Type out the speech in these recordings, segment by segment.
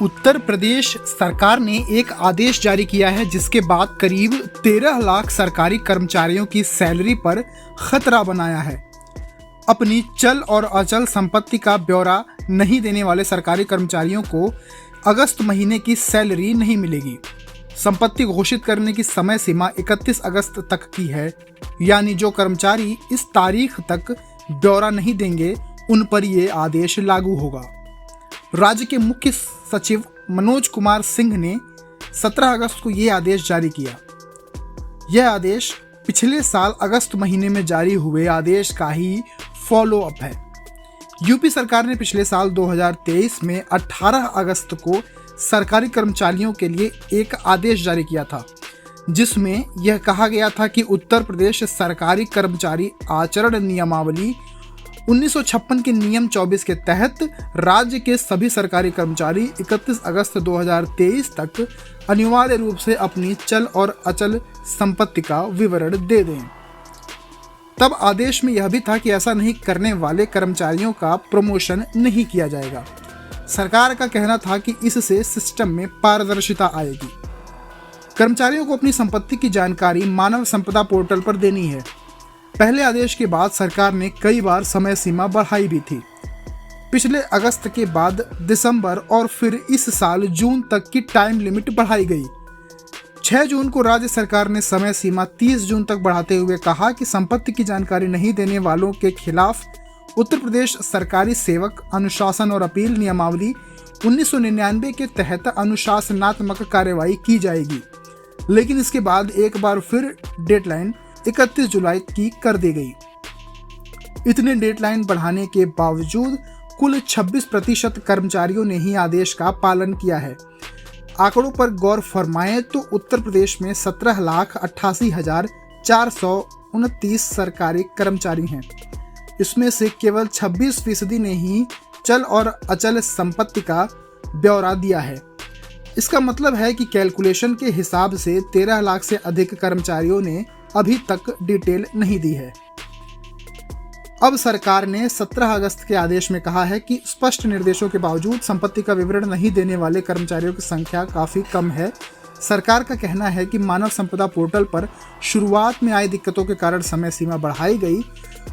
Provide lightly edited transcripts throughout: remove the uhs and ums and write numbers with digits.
उत्तर प्रदेश सरकार ने एक आदेश जारी किया है जिसके बाद करीब 13 लाख सरकारी कर्मचारियों की सैलरी पर खतरा बनाया है। अपनी चल और अचल संपत्ति का ब्यौरा नहीं देने वाले सरकारी कर्मचारियों को अगस्त महीने की सैलरी नहीं मिलेगी। संपत्ति घोषित करने की समय सीमा 31 अगस्त तक की है, यानी जो कर्मचारी इस तारीख तक ब्यौरा नहीं देंगे उन पर ये आदेश लागू होगा। राज्य के मुख्य सचिव मनोज कुमार सिंह ने 17 अगस्त को ये आदेश जारी किया। यह आदेश पिछले साल अगस्त महीने में जारी हुए आदेश का ही फॉलो अप है। यूपी सरकार ने पिछले साल 2023 में 18 अगस्त को सरकारी कर्मचारियों के लिए एक आदेश जारी किया था, जिसमें यह कहा गया था कि उत्तर प्रदेश सरकारी कर्मचारी आचरण नियमावली 1956 के नियम 24 के तहत राज्य के सभी सरकारी कर्मचारी 31 अगस्त 2023 तक अनिवार्य रूप से अपनी चल और अचल संपत्ति का विवरण दे दें। तब आदेश में यह भी था कि ऐसा नहीं करने वाले कर्मचारियों का प्रमोशन नहीं किया जाएगा। सरकार का कहना था कि इससे सिस्टम में पारदर्शिता आएगी। कर्मचारियों को अपनी संपत्ति की जानकारी मानव संपदा पोर्टल पर देनी है। पहले आदेश के बाद सरकार ने कई बार समय सीमा बढ़ाई भी थी। पिछले अगस्त के बाद दिसंबर और फिर इस साल जून तक की टाइम लिमिट बढ़ाई गई। 6 जून को राज्य सरकार ने समय सीमा 30 जून तक बढ़ाते हुए कहा कि संपत्ति की जानकारी नहीं देने वालों के खिलाफ उत्तर प्रदेश सरकारी सेवक अनुशासन और अपील नियमावली 1999 के तहत अनुशासनात्मक कार्रवाई की जाएगी। लेकिन इसके बाद एक बार फिर डेडलाइन 31 जुलाई की कर दी गई। इतने डेडलाइन बढ़ाने के बावजूद कुल 26% कर्मचारियों ने ही आदेश का पालन किया है। आंकड़ों पर गौर फरमाएं तो उत्तर प्रदेश में 17,88,429 सरकारी कर्मचारी हैं। इसमें से केवल 26% ने ही चल और अचल संपत्ति का ब्यौरा दिया है। इसका मतलब है कि कैलकुलेशन के हिसाब से 13 लाख से अधिक कर्मचारियों ने अभी तक डिटेल नहीं दी है। अब सरकार ने 17 अगस्त के आदेश में कहा है कि स्पष्ट निर्देशों के बावजूद संपत्ति का विवरण नहीं देने वाले कर्मचारियों की संख्या काफी कम है। सरकार का कहना है कि मानव संपदा पोर्टल पर शुरुआत में आई दिक्कतों के कारण समय सीमा बढ़ाई गई।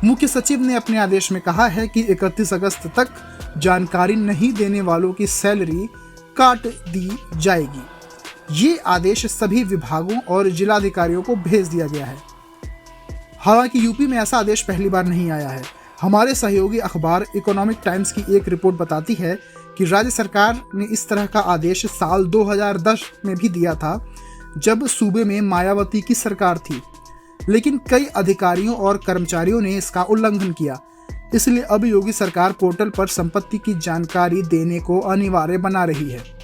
मुख्य सचिव ने अपने आदेश में कहा है कि 31 अगस्त तक जानकारी नहीं देने वालों की सैलरी काट दी जाएगी। ये आदेश सभी विभागों और जिलाधिकारियों को भेज दिया गया है। हालांकि यूपी में ऐसा आदेश पहली बार नहीं आया है। हमारे सहयोगी अखबार इकोनॉमिक टाइम्स की एक रिपोर्ट बताती है कि राज्य सरकार ने इस तरह का आदेश साल 2010 में भी दिया था, जब सूबे में मायावती की सरकार थी। लेकिन कई अधिकारियों और कर्मचारियों ने इसका उल्लंघन किया। इसलिए अब योगी सरकार पोर्टल पर संपत्ति की जानकारी देने को अनिवार्य बना रही है।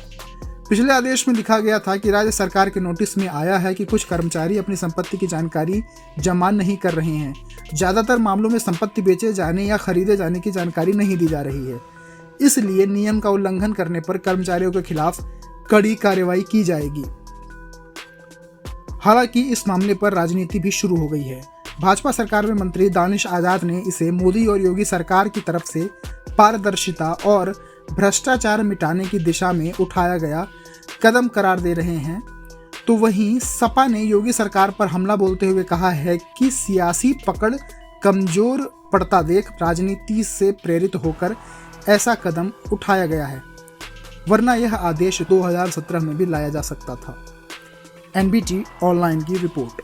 पिछले आदेश में लिखा गया था कि राज्य सरकार के नोटिस में आया है कि कुछ कर्मचारी अपनी संपत्ति की जानकारी जमा नहीं कर रहे हैं। ज़्यादातर मामलों में संपत्ति बेचे जाने या खरीदे जाने की जानकारी नहीं दी जा रही है। इसलिए नियम का उल्लंघन करने पर कर्मचारियों के खिलाफ कड़ी कार्रवाई की जाएगी। हालांकि इस मामले पर राजनीति भी शुरू हो गई है। भाजपा सरकार में मंत्री दानिश आजाद ने इसे मोदी और योगी सरकार की तरफ से पारदर्शिता और भ्रष्टाचार मिटाने की दिशा में उठाया गया कदम करार दे रहे हैं। तो वहीं सपा ने योगी सरकार पर हमला बोलते हुए कहा है कि सियासी पकड़ कमजोर पड़ता देख राजनीति से प्रेरित होकर ऐसा कदम उठाया गया है, वरना यह आदेश 2017 में भी लाया जा सकता था। NBT ऑनलाइन की रिपोर्ट।